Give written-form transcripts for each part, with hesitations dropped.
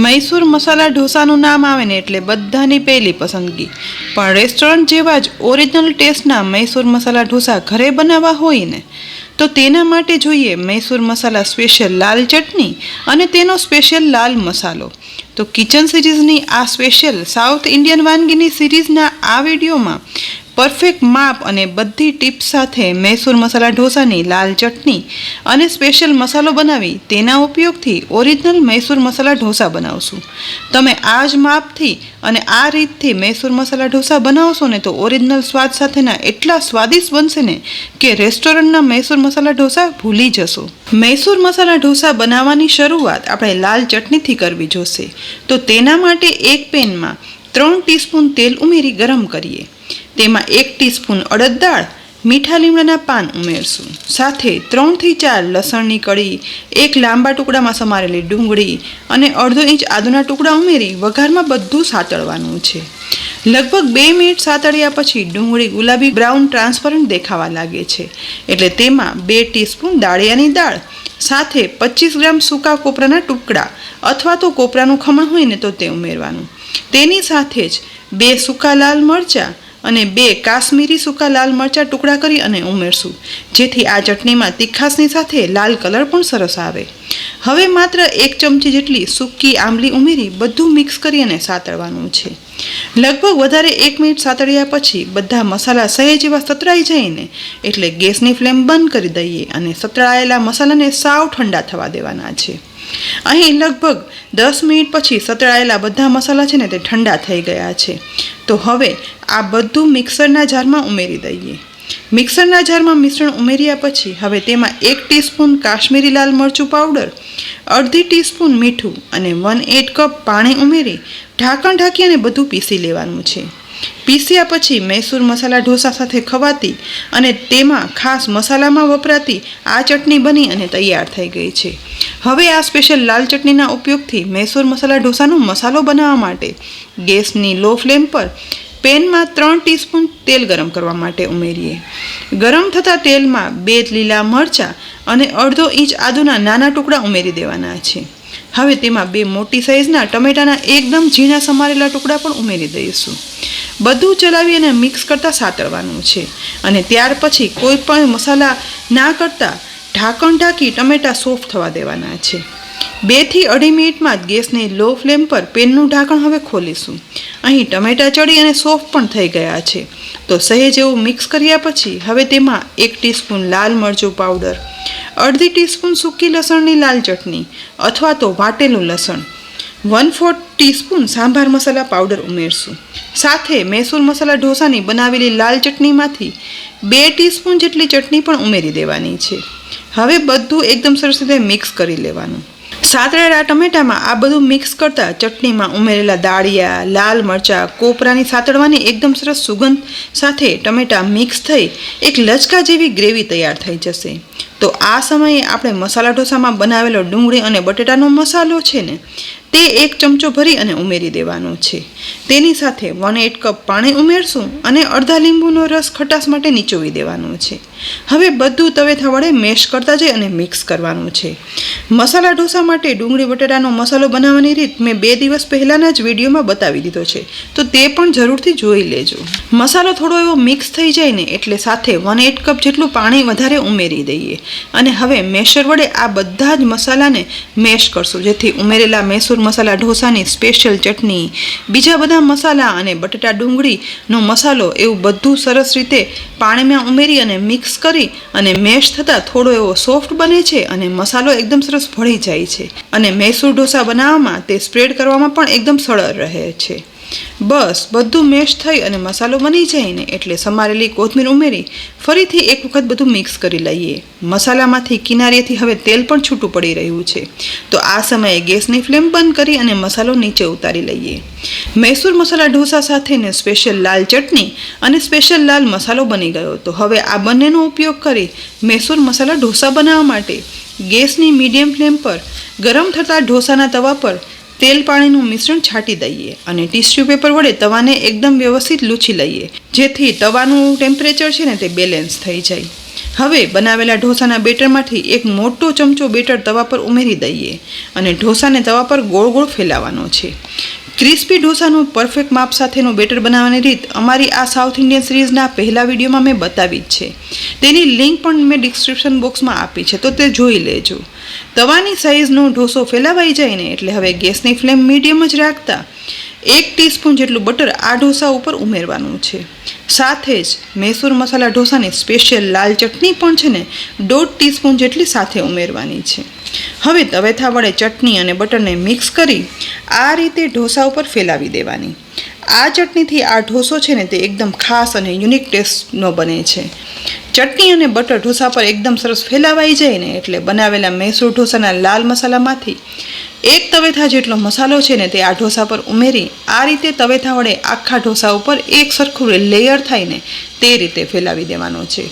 મૈસૂર મસાલા ઢોસાનું નામ આવે ને એટલે બધાની પહેલી પસંદગી, પણ રેસ્ટોરન્ટ જેવા જ ઓરિજિનલ ટેસ્ટના મૈસૂર મસાલા ઢોસા ઘરે બનાવવા હોય ને તો તેના માટે જોઈએ મૈસૂર મસાલા સ્પેશિયલ લાલ ચટણી અને તેનો સ્પેશિયલ લાલ મસાલો. તો કિચન સિરીઝની આ સ્પેશિયલ સાઉથ ઇન્ડિયન વાનગીની સિરીઝના આ વિડીયોમાં પરફેક્ટ માપ અને બધી ટિપ્સ સાથે મૈસૂર મસાલા ઢોસાની લાલ ચટણી અને સ્પેશિયલ મસાલો બનાવી તેના ઉપયોગથી ઓરિજિનલ મૈસૂર મસાલા ઢોસા બનાવશું. તમે આ જ માપથી અને આ રીતથી મૈસૂર મસાલા ઢોસા બનાવશો ને તો ઓરિજિનલ સ્વાદ સાથેના એટલા સ્વાદિષ્ટ બનશે ને કે રેસ્ટોરન્ટના મૈસૂર મસાલા ઢોસા ભૂલી જશો. મૈસૂર મસાલા ઢોસા બનાવવાની શરૂઆત આપણે લાલ ચટણીથી કરવી જોશે. તો તેના માટે એક પેનમાં 3 ટીસ્પૂન તેલ ઉમેરી ગરમ કરીએ. તેમાં 1 ટીસ્પૂન અડદ દાળ, મીઠા લીમડાના પાન ઉમેરશું. સાથે 3 થી 4 લસણની કળી, 1 લાંબા ટુકડામાં સમારેલી ડુંગળી અને અડધો ઇંચ આદુના ટુકડા ઉમેરી વઘારમાં બધું સાતળવાનું છે. લગભગ 2 મિનિટ સાતળ્યા પછી ડુંગળી ગુલાબી બ્રાઉન ટ્રાન્સપરન્ટ દેખાવા લાગે છે એટલે તેમાં 2 ટીસ્પૂન દાળિયાની દાળ સાથે 25 ગ્રામ સૂકા કોપરાના ટુકડા અથવા તો કોપરાનું ખમણ હોય ને તો તે ઉમેરવાનું. તેની સાથે જ 2 સૂકા લાલ મરચાં અને 2 કાશ્મીરી સૂકા લાલ મરચાં ટુકડા કરી અને ઉમેરશું, જેથી આ ચટણીમાં તીખાશની સાથે લાલ કલર પણ સરસ આવે. હવે માત્ર 1 ચમચી જેટલી સૂકી આંબલી ઉમેરી બધું મિક્સ કરી અને સાતળવાનું છે. લગભગ વધારે 1 મિનિટ સાતળ્યા પછી બધા મસાલા સહેજ એવા સતળાઈ જાય ને એટલે ગેસની ફ્લેમ બંધ કરી દઈએ અને સતળાયેલા મસાલાને સાવ ઠંડા થવા દેવાના છે. અહીં લગભગ 10 મિનિટ પછી સતળાયેલા બધા મસાલા છે ને તે ઠંડા થઈ ગયા છે. તો હવે આ બધું મિક્સરના જારમાં ઉમેરી દઈએ. મિક્સરના જારમાં મિશ્રણ ઉમેર્યા પછી હવે તેમાં 1 ટીસ્પૂન કાશ્મીરી લાલ મરચું પાવડર, અડધી ટીસ્પૂન મીઠું અને 1/8 કપ પાણી ઉમેરી ઢાંકણ ઢાંકી અને બધું પીસી લેવાનું છે. પીસ્યા પછી મૈસૂર મસાલા ઢોસા સાથે ખવાતી અને તેમાં ખાસ મસાલામાં વપરાતી આ ચટણી બની અને તૈયાર થઈ ગઈ છે. હવે આ સ્પેશિયલ લાલ ચટણીના ઉપયોગથી મૈસૂર મસાલા ઢોસાનો મસાલો બનાવવા માટે ગેસની લો ફ્લેમ પર પેનમાં 3 ટીસ્પૂન તેલ ગરમ કરવા માટે ઉમેરીએ. ગરમ થતા તેલમાં 2 લીલા મરચાં અને અડધો ઇંચ આદુના નાના ટુકડા ઉમેરી દેવાના છે. હવે તેમાં 2 મોટી સાઇઝના ટમેટાના એકદમ ઝીણા સમારેલા ટુકડા પણ ઉમેરી દઈશું. બધું ચલાવી અને મિક્સ કરતાં સાતળવાનું છે અને ત્યાર પછી કોઈ પણ મસાલા ના કરતાં ઢાંકણ ઢાંકી ટમેટા સોફ્ટ થવા દેવાના છે. 2 થી 2.5 મિનિટમાં જ ગેસની લો ફ્લેમ પર પેનનું ઢાંકણ હવે ખોલીશું. અહીં ટમેટા ચડી અને સોફ્ટ પણ થઈ ગયા છે. તો સહેજ એવું મિક્સ કર્યા પછી હવે તેમાં 1 ટીસ્પૂન લાલ મરચું પાવડર, અડધી ટીસ્પૂન સૂકી લસણની લાલ ચટણી અથવા તો વાટેલું લસણ, 1/4 ટીસ્પૂન સાંભાર મસાલા પાવડર ઉમેરશું. સાથે મૈસૂર મસાલા ઢોસાની બનાવેલી લાલ ચટણીમાંથી 2 ટીસ્પૂન જેટલી ચટણી પણ ઉમેરી દેવાની છે. હવે બધું એકદમ સરસ રીતે મિક્સ કરી લેવાનું. સાતળેલા ટમેટામાં આ બધું મિક્સ કરતાં ચટણીમાં ઉમેરેલા દાળિયા, લાલ મરચાં, કોપરાની સાતળવાની એકદમ સરસ સુગંધ સાથે ટમેટાં મિક્સ થઈ એક લચકા જેવી ગ્રેવી તૈયાર થઈ જશે. તો આ સમયે આપણે મસાલા ઢોસામાં બનાવેલો ડુંગળી અને બટેટાનો મસાલો છે ને તે 1 ચમચો ભરી અને ઉમેરી દેવાનો છે. તેની સાથે 1/8 કપ પાણી ઉમેરશું અને અડધા લીંબુનો રસ ખટાશ માટે નીચોવી દેવાનો છે. હવે બધું તવેથા વડે મેશ કરતા જઈ અને મિક્સ કરવાનું છે. મસાલા ઢોસા માટે ડુંગળી બટેટાનો મસાલો બનાવવાની રીત મેં 2 દિવસ પહેલાંના જ વિડીયોમાં બતાવી દીધો છે, તો તે પણ જરૂરથી જોઈ લેજો. મસાલો થોડો એવો મિક્સ થઈ જાય ને એટલે સાથે 1/8 કપ જેટલું પાણી વધારે ઉમેરી દઈએ અને હવે મેશર વડે આ બધા જ મસાલાને મેશ કરશું, જેથી ઉમેરેલા મૈસૂર મસાલા ઢોસાની સ્પેશિયલ ચટણી, બીજા બધા મસાલા અને બટેટા ડુંગળીનો મસાલો એવું બધું સરસ રીતે પાણીમાં ઉમેરી અને મિક્સ કરી અને મેશ થતાં થોડો એવો સોફ્ટ બને છે અને મસાલો એકદમ સરસ ભળી જાય છે અને મૈસૂર ઢોસા બનાવવામાં તે સ્પ્રેડ કરવામાં પણ એકદમ સરળ રહે છે. બસ બધું મેશ થઈ અને મસાલો બની જાય ને એટલે સમારેલી કોથમીર ઉમેરી ફરીથી એક વખત બધું મિક્સ કરી લઈએ. મસાલામાંથી કિનારીએથી હવે તેલ પણ છૂટું પડી રહ્યું છે. તો આ સમયે ગેસની ફ્લેમ બંધ કરી અને મસાલો નીચે ઉતારી લઈએ. મૈસૂર મસાલા ઢોસા સાથેને સ્પેશિયલ લાલ ચટણી અને સ્પેશિયલ લાલ મસાલો બની ગયો. તો હવે આ બંનેનો ઉપયોગ કરી મૈસૂર મસાલા ઢોસા બનાવવા માટે ગેસની મીડિયમ ફ્લેમ પર ગરમ થતા ઢોસાના તવા પર તેલ પાણીનું મિશ્રણ છાંટી દઈએ અને ટિશ્યુ પેપર વડે તવાને એકદમ વ્યવસ્થિત લૂછી લઈએ, જેથી તવાનું ટેમ્પરેચર છે ને તે બેલેન્સ થઈ જાય. હવે બનાવેલા ઢોસાના બેટરમાંથી એક મોટો ચમચો બેટર તવા પર ઉમેરી દઈએ અને ઢોસાને તવા પર ગોળ ગોળ ફેલાવવાનો છે. ક્રિસ્પી ઢોસાનું પરફેક્ટ માપ સાથેનું બેટર બનાવવાની રીત અમારી આ સાઉથ ઇન્ડિયન સિરીઝના પહેલા વિડીયોમાં મેં બતાવી જ છે. તેની લિંક પણ મેં ડિસ્ક્રિપ્શન બોક્સમાં આપી છે, તો તે જોઈ લેજો. તવાની સાઈઝનો ઢોસો ફેલાવાઈ જાય ને એટલે હવે ગેસની ફ્લેમ મીડિયમ જ રાખતા 1 ટીસ્પૂન જેટલું બટર આ ઢોસા ઉપર ઉમેરવાનું છે. સાથે જ મૈસૂર મસાલા ઢોસાની સ્પેશિયલ લાલ ચટણી પણ છે ને 1.5 ટીસ્પૂન જેટલી સાથે ઉમેરવાની છે. હવે તવેથા વડે ચટણી અને બટરને મિક્સ કરી આ રીતે ઢોસા ઉપર ફેલાવી દેવાની. આ ચટણીથી આ ઢોસો છે ને તે એકદમ ખાસ અને યુનિક ટેસ્ટનો બને છે. ચટણી અને બટર ઢોસા પર એકદમ સરસ ફેલાવાઈ જાય ને એટલે બનાવેલા મૈસૂર ઢોસાના લાલ મસાલામાંથી 1 તવેથા જેટલો મસાલો છે ને તે આ ઢોસા પર ઉમેરી આ રીતે તવેથા વડે આખા ઢોસા ઉપર એક સરખું લેયર થાય ને તે રીતે ફેલાવી દેવાનો છે.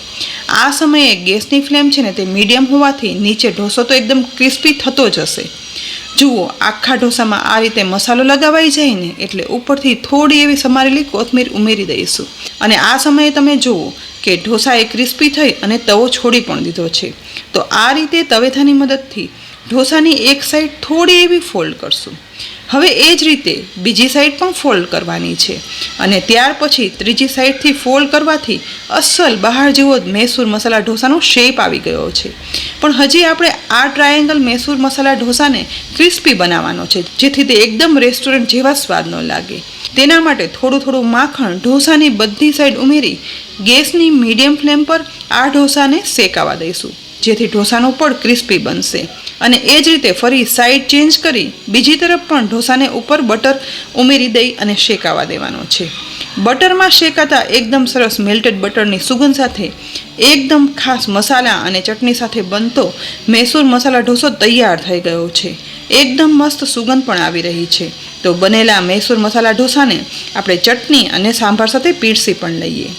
આ સમયે ગેસની ફ્લેમ છે ને તે મીડિયમ હોવાથી નીચે ઢોસો તો એકદમ ક્રિસ્પી થતો જ હશે. જુઓ, આખા ઢોસામાં આ રીતે મસાલો લગાવાઈ જાય ને એટલે ઉપરથી થોડી એવી સમારેલી કોથમીર ઉમેરી દઈશું અને આ સમયે તમે જુઓ કે ઢોસા એ ક્રિસ્પી થઈ અને તવો છોડી પણ દીધો છે. તો આ રીતે તવેથાની મદદથી ઢોસાની એક સાઈડ થોડી એવી ફોલ્ડ કરશું. હવે એ જ રીતે બીજી સાઈડ પણ ફોલ્ડ કરવાની છે અને ત્યાર પછી ત્રીજી સાઈડથી ફોલ્ડ કરવાથી અસલ બહાર જેવો જ મૈસૂર મસાલા ઢોસાનો શેપ આવી ગયો છે. પણ હજી આપણે આ ટ્રાયેંગલ મૈસૂર મસાલા ઢોસાને ક્રિસ્પી બનાવવાનો છે, જેથી તે એકદમ રેસ્ટોરન્ટ જેવા સ્વાદનો લાગે. તેના માટે થોડું માખણ ઢોસાની બધી સાઈડ ઉમેરી ગેસની મીડિયમ ફ્લેમ પર આ ઢોસાને શેકાવા દઈશું, જેથી ઢોસાનો પડ ક્રિસ્પી બનશે. અને એ જ રીતે ફરી સાઈડ ચેન્જ કરી બીજી તરફ પણ ઢોસાને ઉપર બટર ઉમેરી દઈ અને શેકાવા દેવાનો છે. બટરમાં શેકાતા એકદમ સરસ મેલ્ટેડ બટરની સુગંધ સાથે એકદમ ખાસ મસાલા અને ચટણી સાથે બનતો મૈસૂર મસાલા ઢોસો તૈયાર થઈ ગયો છે. એકદમ મસ્ત સુગંધ પણ આવી રહી છે. તો બનેલા મૈસૂર મસાલા ઢોસાને આપણે ચટણી અને સાંભાર સાથે પીરસી પણ લઈએ.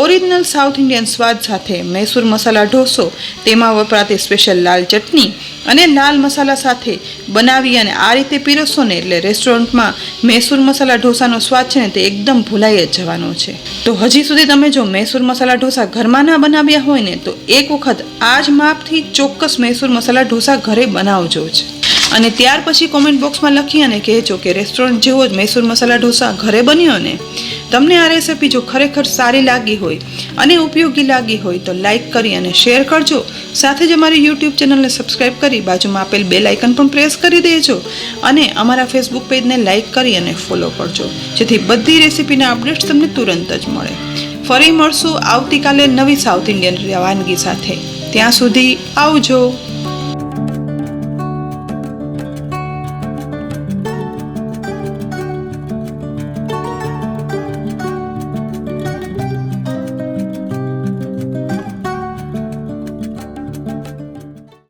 ઓરિજિનલ સાઉથ ઇન્ડિયન સ્વાદ સાથે મૈસૂર મસાલા ઢોસો, તેમાં વપરાતી સ્પેશિયલ લાલ ચટણી અને લાલ મસાલા સાથે બનાવી અને આ રીતે પીરસશો ને એટલે રેસ્ટોરન્ટમાં મૈસૂર મસાલા ઢોસાનો સ્વાદ છે ને તે એકદમ ભૂલાઈ જ જવાનો છે. તો હજી સુધી તમે જો મૈસૂર મસાલા ઢોસા ઘરમાં ના બનાવ્યા હોય ને તો એક વખત આ જ માપથી ચોક્કસ મૈસૂર મસાલા ઢોસા ઘરે બનાવજો જ. અને ત્યાર પછી કોમેન્ટ બોક્સમાં લખી અને કહેજો કે રેસ્ટોરન્ટ જેવો જ મૈસૂર મસાલા ઢોસા ઘરે બન્યો ને. તમને આ રેસિપી જો ખરેખર સારી લાગી હોય અને ઉપયોગી લાગી હોય તો લાઈક કરી અને શેર કરજો. સાથે જ અમારી યુટ્યુબ ચેનલને સબસ્ક્રાઈબ કરી બાજુમાં આપેલ બેલ આઇકન પણ પ્રેસ કરી દેજો અને અમારા ફેસબુક પેજને લાઈક કરી અને ફોલો કરજો, જેથી બધી રેસિપીના અપડેટ્સ તમને તુરંત જ મળે. ફરી મળશું આવતીકાલે નવી સાઉથ ઇન્ડિયન વાનગી સાથે. ત્યાં સુધી આવજો.